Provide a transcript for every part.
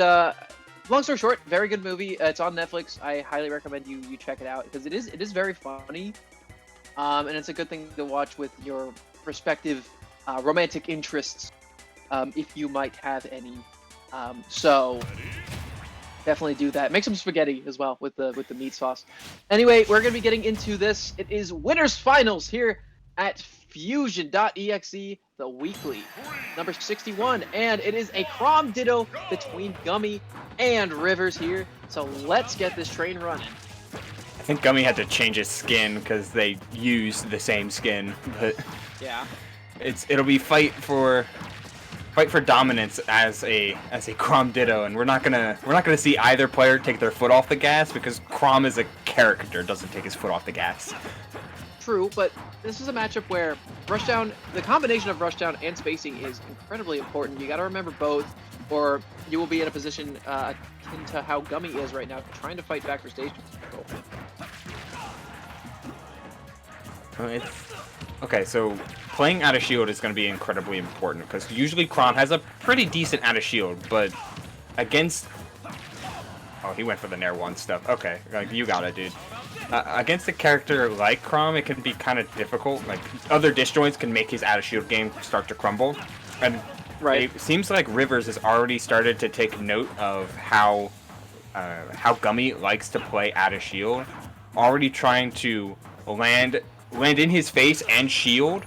long story short, very good movie. It's on Netflix. I highly recommend you check it out because it is very funny, and it's a good thing to watch with your respective romantic interests, if you might have any. So definitely do that. Make some spaghetti as well with the meat sauce. Anyway, we're gonna be getting into this. It is winners finals here at Fusion.exe, the weekly number 61, and it is a Chrom ditto between Gummy and Rivers here. So let's get this train running. I think Gummy had to change his skin because they used the same skin, but yeah, it'll be fight for dominance as a Chrom ditto, and we're not gonna see either player take their foot off the gas because Chrom is a character, doesn't take his foot off the gas. True, but this is a matchup where rushdown, the combination of rushdown and spacing is incredibly important. You got to remember both, or you will be in a position akin to how Gummy is right now, trying to fight back for stage control. Okay, so playing out of shield is going to be incredibly important because usually Chrom has a pretty decent out of shield, but against... Oh, he went for the Nair 1 stuff. Okay, like, you got it, dude. Against a character like Chrom, it can be kind of difficult. Like, other disjoints can make his out of shield game start to crumble. And right. It seems like Rivers has already started to take note of how Gummy likes to play out of shield. Already trying to land in his face and shield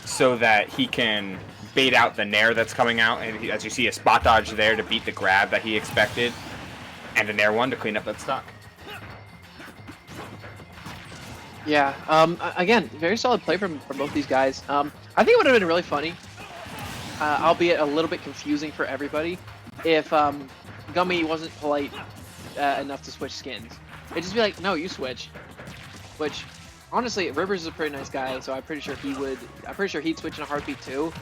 so that he can bait out the Nair that's coming out. And as you see, a spot dodge there to beat the grab that he expected. And a Nair 1 to clean up that stock. Yeah, again, very solid play from both these guys. I think it would have been really funny, albeit a little bit confusing for everybody, if Gummy wasn't polite enough to switch skins. It'd just be like, no, you switch. Which, honestly, Rivers is a pretty nice guy, so I'm pretty sure he'd switch in a heartbeat too.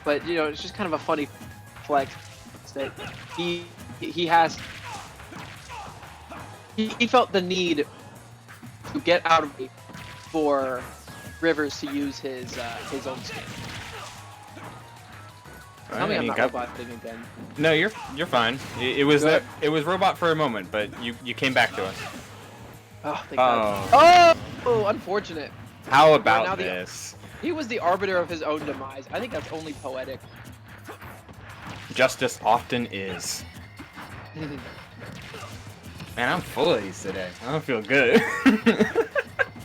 But, you know, it's just kind of a funny flex that he felt the need to get out of it for Rivers to use his own skin. Tell me I'm not roboting again. No, you're fine. It was robot for a moment, but you came back to us. Oh, thank God. Oh, unfortunate. How about this? He was the arbiter of his own demise. I think that's only poetic. Justice often is. Man, I'm full of these today. I don't feel good.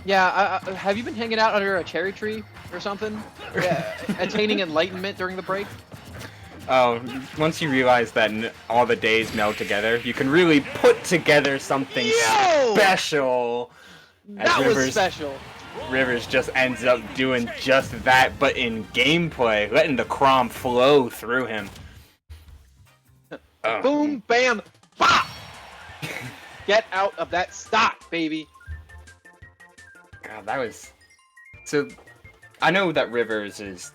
Yeah, have you been hanging out under a cherry tree or something? Attaining enlightenment during the break? Oh, once you realize that all the days meld together, you can really put together something special. That was special. Rivers just ends up doing just that, but in gameplay, letting the Chrom flow through him. Boom, bam, bop! Get out of that stock, baby. God, that was... So, I know that Rivers'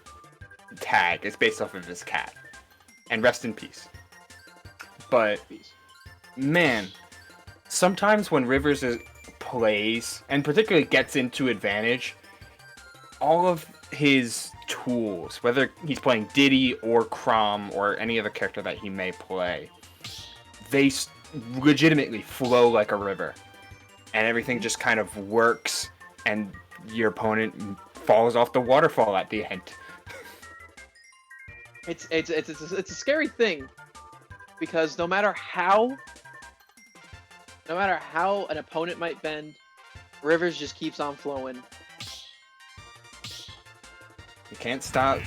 tag is based off of his cat. And rest in peace. But, man, sometimes when Rivers plays, and particularly gets into advantage, all of his tools, whether he's playing Diddy or Chrom or any other character that he may play, they legitimately flow like a river. And everything just kind of works, and your opponent falls off the waterfall at the end. It's a scary thing, because no matter how an opponent might bend, Rivers just keeps on flowing. You can't stop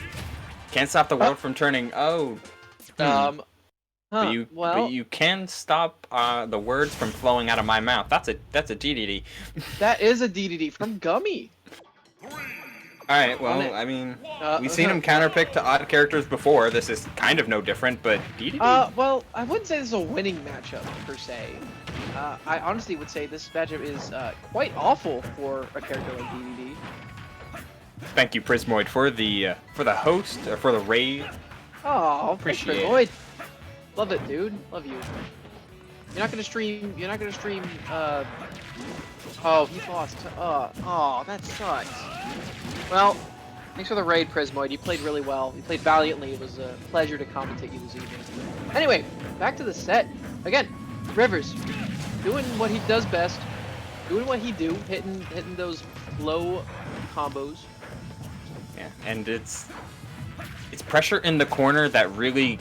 the world from turning. But you can stop the words from flowing out of my mouth. That's a DDD. That is a DDD from Gummy. Alright, well, I mean, we've seen him counterpick to odd characters before. This is kind of no different, but DDD? Well, I wouldn't say this is a winning matchup, per se. I honestly would say this matchup is quite awful for a character like DDD. Thank you, Prismoid, for the host, for the raid. Oh, appreciate it. Prismoid. Love it, dude. Love you. You're not gonna stream, oh, he lost. Oh, that sucks. Well, Thanks for the raid, Prismoid. You played really well. You played valiantly. It was a pleasure to commentate you this evening. Anyway, back to the set. Again, Rivers, doing what he does best, doing what he do, hitting those low combos. Yeah, and it's pressure in the corner that really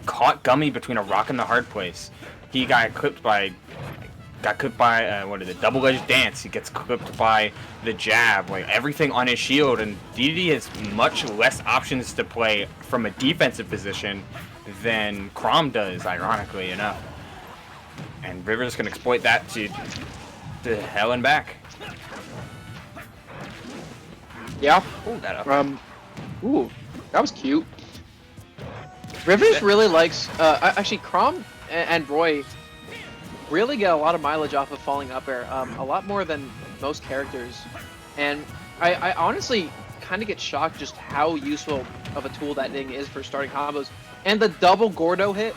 caught Gummy between a rock and the hard place. He got clipped by what is it, double edged dance. He gets clipped by the jab, like everything on his shield, and Dedede has much less options to play from a defensive position than Chrom does, ironically enough. And Rivers can exploit that to hell and back. Yeah. Pull that up. Ooh, that was cute. Rivers really likes actually Chrom and Roy really get a lot of mileage off of falling up air, a lot more than most characters, and I honestly kind of get shocked just how useful of a tool that thing is for starting combos. And the double Gordo hit,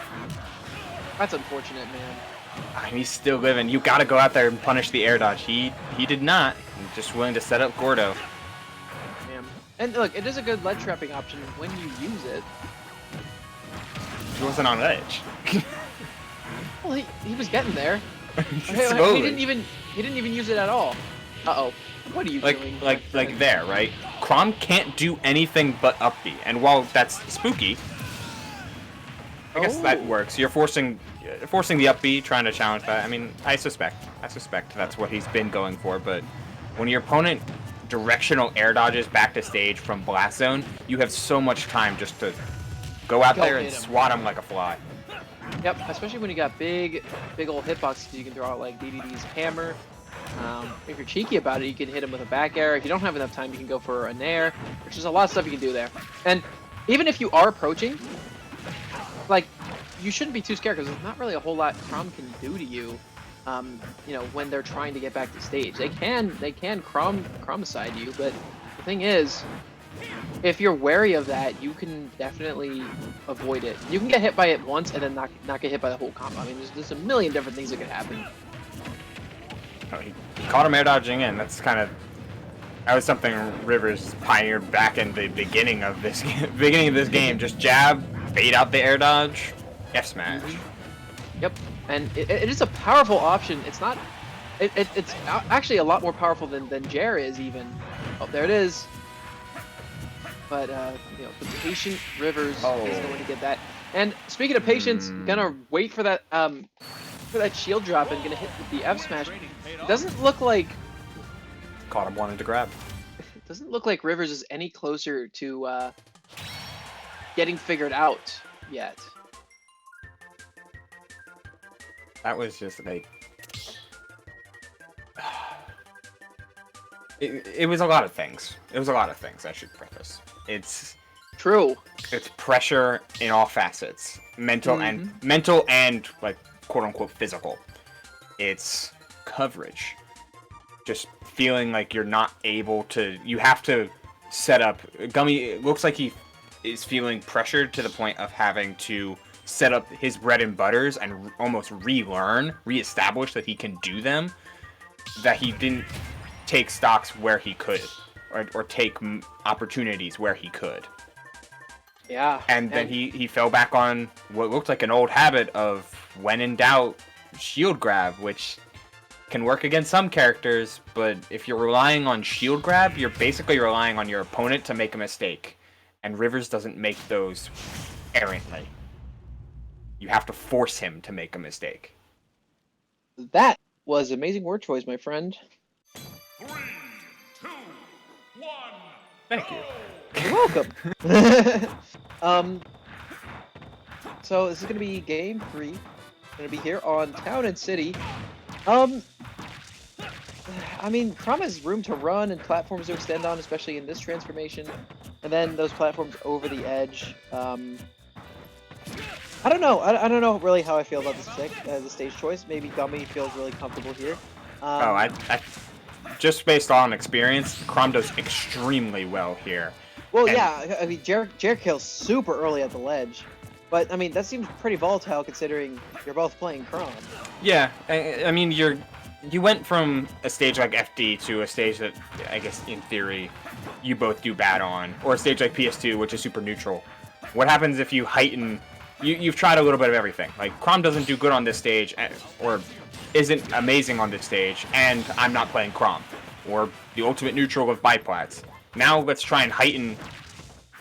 that's unfortunate, man. He's still living. You gotta go out there and punish the air dodge. He did not. He's just willing to set up Gordo. Man. And look, it is a good ledge trapping option when you use it. He wasn't on edge. Well, he was getting there. Slowly. He didn't even use it at all. Uh-oh. What are you doing? Like there, right? Chrom can't do anything but up B, and while that's spooky, I guess that works. You're forcing the up B, trying to challenge that. I mean, I suspect that's what he's been going for, but when your opponent directional air dodges back to stage from blast zone, you have so much time just to go out there and swat him like a fly. Yep, especially when you got big old hitboxes, you can throw out like Dedede's hammer. If you're cheeky about it, you can hit him with a back air. If you don't have enough time, you can go for a nair, which is a lot of stuff you can do there. And even if you are approaching, like, you shouldn't be too scared because there's not really a whole lot Chrom can do to you. You know, when they're trying to get back to stage, they can Chromicide you, but the thing is, if you're wary of that, you can definitely avoid it. You can get hit by it once and then not get hit by the whole combo. I mean, there's a million different things that could happen. Oh, he caught him air dodging in. That was something Rivers pioneered back in the beginning of this game. Just jab, bait out the air dodge, F smash. Yep, and it is a powerful option. It's not. It's actually a lot more powerful than Jer is even. Oh, there it is. But you know, the patient Rivers is going to get that. And speaking of patience, gonna wait for that shield drop and gonna hit with the F smash. It doesn't look like caught him wanting to grab. It doesn't look like Rivers is any closer to getting figured out yet. That was just like it was a lot of things. It was a lot of things, I should preface. It's true. It's pressure in all facets, mental and like quote unquote physical. It's coverage. Just feeling like you're not able to. You have to set up. Gummy, it looks like he is feeling pressured to the point of having to set up his bread and butters and almost reestablish that he can do them. That he didn't take stocks where he could, or take opportunities where he could. Yeah. And then he fell back on what looked like an old habit of, when in doubt, shield grab, which can work against some characters, but if you're relying on shield grab, you're basically relying on your opponent to make a mistake. And Rivers doesn't make those errantly. You have to force him to make a mistake. That was amazing word choice, my friend. 3, 2, 1. Thank you. You're welcome. So this is gonna be game 3. Gonna be here on Town and City. I mean, Chrom has room to run and platforms to extend on, especially in this transformation, and then those platforms over the edge. I don't know. I don't know really how I feel about the stage choice. Maybe Gummy feels really comfortable here. I just based on experience, Chrom does extremely well here. Well, yeah, I mean, Jer kills super early at the ledge, but I mean that seems pretty volatile considering you're both playing Chrom. Yeah, I mean you went from a stage like FD to a stage that I guess in theory you both do bad on, or a stage like PS2, which is super neutral. What happens if you heighten? You've tried a little bit of everything. Like Chrom doesn't do good on this stage, or isn't amazing on this stage, and I'm not playing Chrom, or the ultimate neutral of biplats. Now let's try and heighten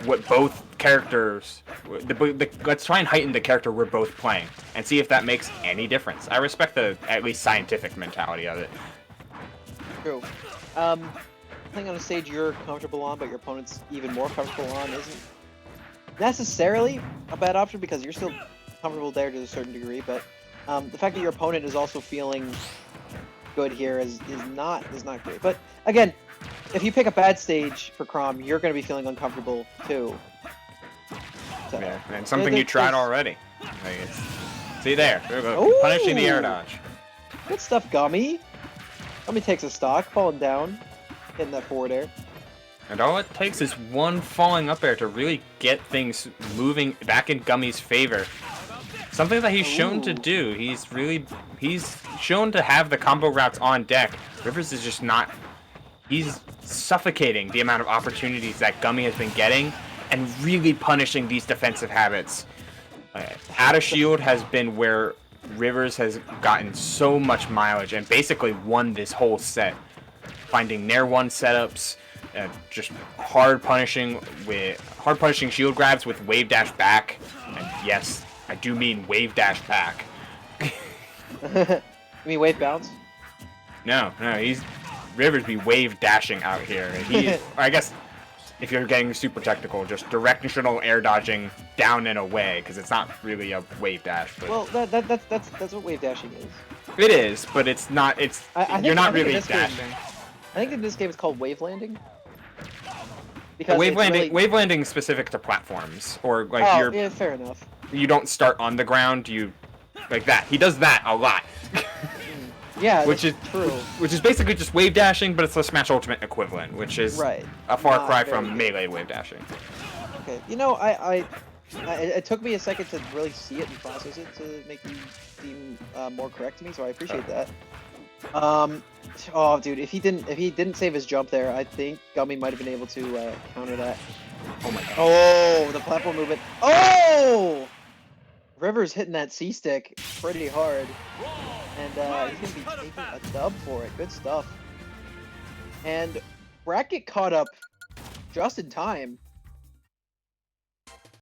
what both characters. Let's try and heighten the character we're both playing, and see if that makes any difference. I respect the at least scientific mentality of it. True. Playing on a stage you're comfortable on, but your opponent's even more comfortable on, isn't necessarily a bad option because you're still comfortable there to a certain degree. But the fact that your opponent is also feeling good here is not great. But again, if you pick a bad stage for Chrom, you're going to be feeling uncomfortable too. So, yeah, and something you tried already. Like see there, we go. Ooh! Punishing the air dodge. Good stuff, Gummy. Gummy takes a stock, falling down, hitting that forward air. And all it takes is one falling up air to really get things moving back in Gummy's favor. Something that he's shown to do. He's shown to have the combo routes on deck. Rivers is just not. He's suffocating the amount of opportunities that Gummy has been getting and really punishing these defensive habits. Out of shield has been where Rivers has gotten so much mileage and basically won this whole set. Finding Nair 1 setups, just hard punishing shield grabs with wave dash back. And yes, I do mean wave dash back. You mean wave bounce? No, Rivers be wave dashing out here. I guess if you're getting super technical, just directional air dodging down and away, because it's not really a wave dash. But well, that's what wave dashing is. It is, but it's not. You're not really dashing. I think in this game it's called wave landing. Because wave landing specific to platforms, or like yeah, fair enough. You don't start on the ground. You like that. He does that a lot. Yeah, which is true. Which is basically just wave dashing, but it's the SmashUltimate equivalent, which is a far cry from melee wave dashing. Okay, you know, it took me a second to really see it and process it to make you seem more correct to me, so I appreciate that. Oh, dude, if he didn't save his jump there, I think Gummy might have been able to counter that. Oh my god. Oh, the platform movement. Oh! Rivers hitting that C-stick pretty hard. And he's going to be taking a dub for it. Good stuff. And Bracket caught up just in time.